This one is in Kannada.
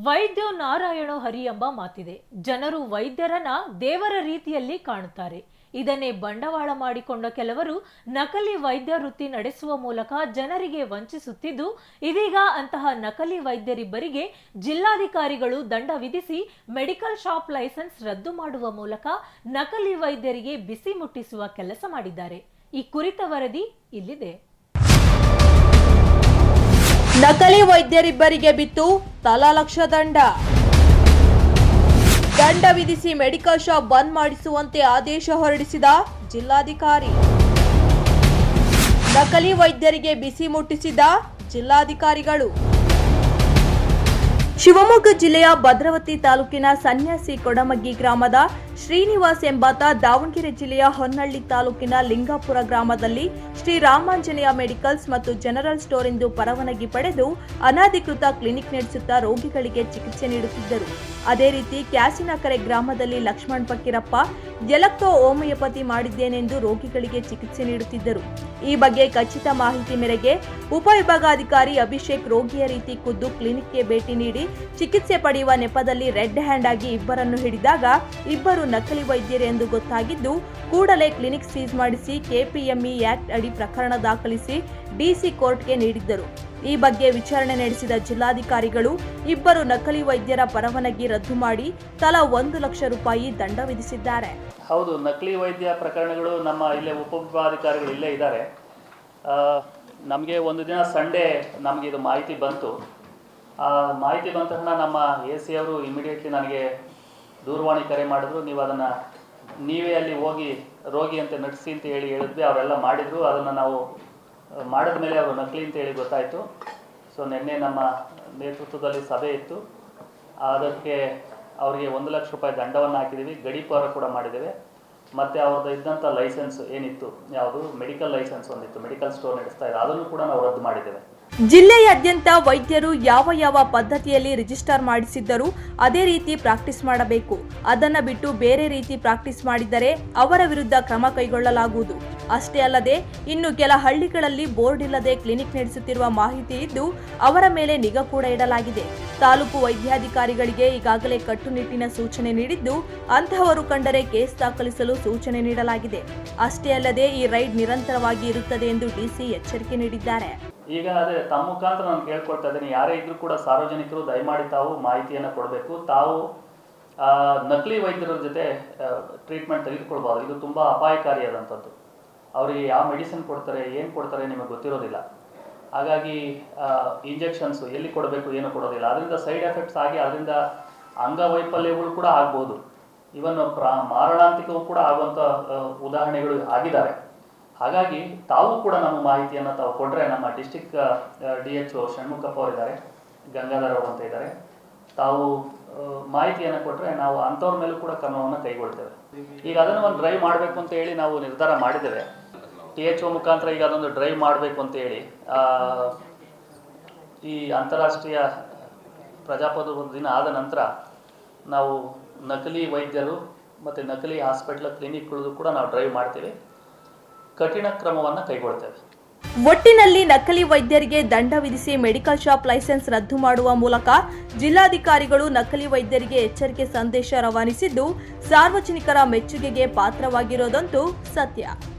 ವೈದ್ಯೋ ನಾರಾಯಣೋ ಹರಿ ಎಂಬ ಮಾತಿದೆ. ಜನರು ವೈದ್ಯರನ್ನ ದೇವರ ರೀತಿಯಲ್ಲಿ ಕಾಣುತ್ತಾರೆ. ಇದನ್ನೇ ಬಂಡವಾಳ ಮಾಡಿಕೊಂಡ ಕೆಲವರು ನಕಲಿ ವೈದ್ಯ ವೃತ್ತಿ ನಡೆಸುವ ಮೂಲಕ ಜನರಿಗೆ ವಂಚಿಸುತ್ತಿದ್ದು, ಇದೀಗ ಅಂತಹ ನಕಲಿ ವೈದ್ಯರಿಬ್ಬರಿಗೆ ಜಿಲ್ಲಾಧಿಕಾರಿಗಳು ದಂಡ ವಿಧಿಸಿ ಮೆಡಿಕಲ್ ಶಾಪ್ ಲೈಸೆನ್ಸ್ ರದ್ದು ಮಾಡುವ ಮೂಲಕ ನಕಲಿ ವೈದ್ಯರಿಗೆ ಬಿಸಿ ಮುಟ್ಟಿಸುವ ಕೆಲಸ ಮಾಡಿದ್ದಾರೆ. ಈ ಕುರಿತ ವರದಿ ಇಲ್ಲಿದೆ. ನಕಲಿ ವೈದ್ಯರಿಬ್ಬರಿಗೆ ಬಿತ್ತು ತಲಾ ಲಕ್ಷ ದಂಡ ವಿಧಿಸಿ ಮೆಡಿಕಲ್ ಶಾಪ್ ಬಂದ್ ಮಾಡಿಸುವಂತೆ ಆದೇಶ ಹೊರಡಿಸಿದ ಜಿಲ್ಲಾಧಿಕಾರಿ. ನಕಲಿ ವೈದ್ಯರಿಗೆ ಬಿಸಿ ಮುಟ್ಟಿಸಿದ ಜಿಲ್ಲಾಧಿಕಾರಿಗಳು. ಶಿವಮೊಗ್ಗ ಜಿಲ್ಲೆಯ ಭದ್ರಾವತಿ ತಾಲೂಕಿನ ಸನ್ಯಾಸಿ ಕೊಡಮಗ್ಗಿ ಗ್ರಾಮದ ಶ್ರೀನಿವಾಸ್ ಎಂಬಾತ ದಾವಣಗೆರೆ ಜಿಲ್ಲೆಯ ಹೊನ್ನಳ್ಳಿ ತಾಲೂಕಿನ ಲಿಂಗಾಪುರ ಗ್ರಾಮದಲ್ಲಿ ಶ್ರೀ ರಾಮಾಂಜನೇಯ ಮೆಡಿಕಲ್ಸ್ ಮತ್ತು ಜನರಲ್ ಸ್ಟೋರ್ ಎಂದು ಪರವಾನಗಿ ಪಡೆದು ಅನಧಿಕೃತ ಕ್ಲಿನಿಕ್ ನಡೆಸುತ್ತಾ ರೋಗಿಗಳಿಗೆ ಚಿಕಿತ್ಸೆ ನೀಡುತ್ತಿದ್ದರು. ಅದೇ ರೀತಿ ಕ್ಯಾಸಿನಕೆರೆ ಗ್ರಾಮದಲ್ಲಿ ಲಕ್ಷ್ಮಣ್ ಫಕೀರಪ್ಪ ಎಲೆಕ್ಟ್ರೋ ಹೋಮಿಯೋಪತಿ ಮಾಡಿದ್ದೇನೆಂದು ರೋಗಿಗಳಿಗೆ ಚಿಕಿತ್ಸೆ ನೀಡುತ್ತಿದ್ದರು. ಈ ಬಗ್ಗೆ ಖಚಿತ ಮಾಹಿತಿ ಮೇರೆಗೆ ಉಪವಿಭಾಗಾಧಿಕಾರಿ ಅಭಿಷೇಕ್ ರೋಗಿಯ ರೀತಿ ಖುದ್ದು ಕ್ಲಿನಿಕ್ಗೆ ಭೇಟಿ ನೀಡಿ ಚಿಕಿತ್ಸೆ ಪಡೆಯುವ ನೆಪದಲ್ಲಿ ರೆಡ್ ಹ್ಯಾಂಡ್ ಆಗಿ ಇಬ್ಬರನ್ನು ಹಿಡಿದಾಗ ಇಬ್ಬರು ನಕಲಿ ವೈದ್ಯರು ಎಂದು ಗೊತ್ತಾಗಿದ್ದು ಕೂಡಲೇ ಕ್ಲಿನಿಕ್ ಸೀಸ್ ಮಾಡಿಸಿ ಕೆಪಿಎಂಇ ಆಕ್ಟ್ ಅಡಿ ಪ್ರಕರಣ ದಾಖಲಿಸಿ ಡಿಸಿ ಕೋರ್ಟ್ಗೆ ನೀಡಿದ್ದರು. ಈ ಬಗ್ಗೆ ವಿಚಾರಣೆ ನಡೆಸಿದ ಜಿಲ್ಲಾಧಿಕಾರಿಗಳು ಇಬ್ಬರು ನಕಲಿ ವೈದ್ಯರ ಪರವಾನಗಿ ರದ್ದು ಮಾಡಿ ತಲಾ 1 ಲಕ್ಷ ರೂಪಾಯಿ ದಂಡ ವಿಧಿಸಿದ್ದಾರೆ. ಹೌದು, ನಕಲಿ ವೈದ್ಯ ಪ್ರಕರಣಗಳು ನಮ್ಮ ಇಲ್ಲೇ ಉಪವಿಭಾಗಾಧಿಕಾರಿಗಳು ಇಲ್ಲೇ ಇದ್ದಾರೆ. ನಮಗೆ ಒಂದು ದಿನ ಸಂಡೇ ನಮಗೆ ಇದು ಮಾಹಿತಿ ಬಂತು. ಆ ಮಾಹಿತಿ ಬಂದ ತಕ್ಷಣ ನಮ್ಮ AC ಅವರು ಇಮಿಡಿಯೇಟ್ಲಿ ನನಗೆ ದೂರವಾಣಿ ಕರೆ ಮಾಡಿದ್ರು. ನೀವು ಅದನ್ನು ನೀವೇ ಅಲ್ಲಿ ಹೋಗಿ ರೋಗಿ ಅಂತ ನಟಿಸಿ ಅಂತ ಹೇಳಿದ್ವಿ. ಅವರೆಲ್ಲ ಮಾಡಿದರು. ಅದನ್ನು ನಾವು ಮಾಡಿದ ಮೇಲೆ ಅವರು ನಕಲಿ ಅಂತ ಹೇಳಿ ಗೊತ್ತಾಯಿತು. ಸೊ ನಿನ್ನೆ ನಮ್ಮ ನೇತೃತ್ವದಲ್ಲಿ ಸಭೆ ಇತ್ತು. ಅದಕ್ಕೆ ಅವರಿಗೆ 1 ಲಕ್ಷ ರೂಪಾಯಿ ದಂಡವನ್ನು ಹಾಕಿದ್ದೀವಿ. ಗಡೀಪಾರ ಕೂಡ ಮಾಡಿದ್ದೇವೆ. ಮತ್ತು ಅವ್ರದ್ದು ಇದ್ದಂಥ ಲೈಸೆನ್ಸ್ ಏನಿತ್ತು, ಯಾವುದು ಮೆಡಿಕಲ್ ಲೈಸೆನ್ಸ್ ಒಂದಿತ್ತು, ಮೆಡಿಕಲ್ ಸ್ಟೋರ್ ನಡೆಸ್ತಾ ಇದೆ, ಅದನ್ನು ಕೂಡ ನಾವು ರದ್ದು ಮಾಡಿದ್ದೇವೆ. ಜಿಲ್ಲೆಯಾದ್ಯಂತ ವೈದ್ಯರು ಯಾವ ಪದ್ಧತಿಯಲ್ಲಿ ರಿಜಿಸ್ಟರ್ ಮಾಡಿಸಿದ್ದರೂ ಅದೇ ರೀತಿ ಪ್ರಾಕ್ಟೀಸ್ ಮಾಡಬೇಕು. ಅದನ್ನ ಬಿಟ್ಟು ಬೇರೆ ರೀತಿ ಪ್ರಾಕ್ಟೀಸ್ ಮಾಡಿದರೆ ಅವರ ವಿರುದ್ಧ ಕ್ರಮ ಕೈಗೊಳ್ಳಲಾಗುವುದು. ಅಷ್ಟೇ ಅಲ್ಲದೆ ಇನ್ನು ಕೆಲ ಹಳ್ಳಿಗಳಲ್ಲಿ ಬೋರ್ಡ್ ಇಲ್ಲದೆ ಕ್ಲಿನಿಕ್ ನಡೆಸುತ್ತಿರುವ ಮಾಹಿತಿ ಇದ್ದು ಅವರ ಮೇಲೆ ನಿಗಾ ಕೂಡ ಇಡಲಾಗಿದೆ. ತಾಲೂಕು ವೈದ್ಯಾಧಿಕಾರಿಗಳಿಗೆ ಈಗಾಗಲೇ ಕಟ್ಟುನಿಟ್ಟಿನ ಸೂಚನೆ ನೀಡಿದ್ದು ಅಂತಹವರು ಕಂಡರೆ ಕೇಸ್ ದಾಖಲಿಸಲು ಸೂಚನೆ ನೀಡಲಾಗಿದೆ. ಅಷ್ಟೇ ಅಲ್ಲದೆ ಈ ರೈಡ್ ನಿರಂತರವಾಗಿ ಇರುತ್ತದೆ ಎಂದು ಡಿಸಿ ಎಚ್ಚರಿಕೆ ನೀಡಿದ್ದಾರೆ. ಈಗ ಅದೇ ತಮ್ಮ ಮುಖಾಂತರ ನಾನು ಕೇಳ್ಕೊಳ್ತಾ ಇದ್ದೀನಿ, ಯಾರೇ ಇದ್ರೂ ಕೂಡ ಸಾರ್ವಜನಿಕರು ದಯಮಾಡಿ ತಾವು ಮಾಹಿತಿಯನ್ನು ಕೊಡಬೇಕು. ತಾವು ನಕಲಿ ವೈದ್ಯರ ಜೊತೆ ಟ್ರೀಟ್ಮೆಂಟ್ ತೆಗೆದುಕೊಳ್ಬಾರ್ದು. ಇದು ತುಂಬ ಅಪಾಯಕಾರಿಯಾದಂಥದ್ದು. ಅವರಿಗೆ ಯಾವ ಮೆಡಿಸಿನ್ ಕೊಡ್ತಾರೆ, ಏನು ಕೊಡ್ತಾರೆ ನಿಮಗೆ ಗೊತ್ತಿರೋದಿಲ್ಲ. ಹಾಗಾಗಿ ಇಂಜೆಕ್ಷನ್ಸು ಎಲ್ಲಿ ಕೊಡಬೇಕು ಏನು ಕೊಡೋದಿಲ್ಲ. ಅದರಿಂದ ಸೈಡ್ ಎಫೆಕ್ಟ್ಸ್ ಆಗಿ ಅದರಿಂದ ಅಂಗವೈಫಲ್ಯಗಳು ಕೂಡ ಆಗ್ಬೋದು. ಇವನ್ ಮಾರಣಾಂತಿಕವೂ ಕೂಡ ಆಗುವಂಥ ಉದಾಹರಣೆಗಳು ಆಗಿದ್ದಾವೆ. ಹಾಗಾಗಿ ತಾವು ಕೂಡ ನಮ್ಮ ಮಾಹಿತಿಯನ್ನು ತಾವು ಕೊಟ್ಟರೆ, ನಮ್ಮ ಡಿಸ್ಟಿಕ್ DHO ಷಣ್ಮುಖಪ್ಪ ಅವರಿದ್ದಾರೆ, ಗಂಗಾಧರ್ ಅವರು ಅಂತ ಇದ್ದಾರೆ, ತಾವು ಮಾಹಿತಿಯನ್ನು ಕೊಟ್ಟರೆ ನಾವು ಅಂಥವ್ರ ಮೇಲೂ ಕೂಡ ಕ್ರಮವನ್ನು ಕೈಗೊಳ್ತೇವೆ. ಈಗ ಅದನ್ನು ಒಂದು ಡ್ರೈವ್ ಮಾಡಬೇಕು ಅಂತ ಹೇಳಿ ನಾವು ನಿರ್ಧಾರ ಮಾಡಿದ್ದೇವೆ. THO ಮುಖಾಂತರ ಈಗ ಅದೊಂದು ಡ್ರೈವ್ ಮಾಡಬೇಕು ಅಂತ ಹೇಳಿ ಈ ಅಂತಾರಾಷ್ಟ್ರೀಯ ಪ್ರಜಾಪ್ರಭುತ್ವ ದಿನ ಆದ ನಂತರ ನಾವು ನಕಲಿ ವೈದ್ಯರು ಮತ್ತು ನಕಲಿ ಹಾಸ್ಪಿಟಲ್ ಕ್ಲಿನಿಕ್ಗಳದ್ದು ಕೂಡ ನಾವು ಡ್ರೈವ್ ಮಾಡ್ತೀವಿ. ಕಠಿಣ ಕ್ರಮವನ್ನು ಕೈಗೊಳ್ತೇವೆ. ಒಟ್ಟಿನಲ್ಲಿ ನಕಲಿ ವೈದ್ಯರಿಗೆ ದಂಡ ವಿಧಿಸಿ ಮೆಡಿಕಲ್ ಶಾಪ್ ಲೈಸೆನ್ಸ್ ರದ್ದು ಮಾಡುವ ಮೂಲಕ ಜಿಲ್ಲಾಧಿಕಾರಿಗಳು ನಕಲಿ ವೈದ್ಯರಿಗೆ ಎಚ್ಚರಿಕೆ ಸಂದೇಶ ರವಾನಿಸಿದ್ದು ಸಾರ್ವಜನಿಕರ ಮೆಚ್ಚುಗೆಗೆ ಪಾತ್ರವಾಗಿರೋದಂತೂ ಸತ್ಯ.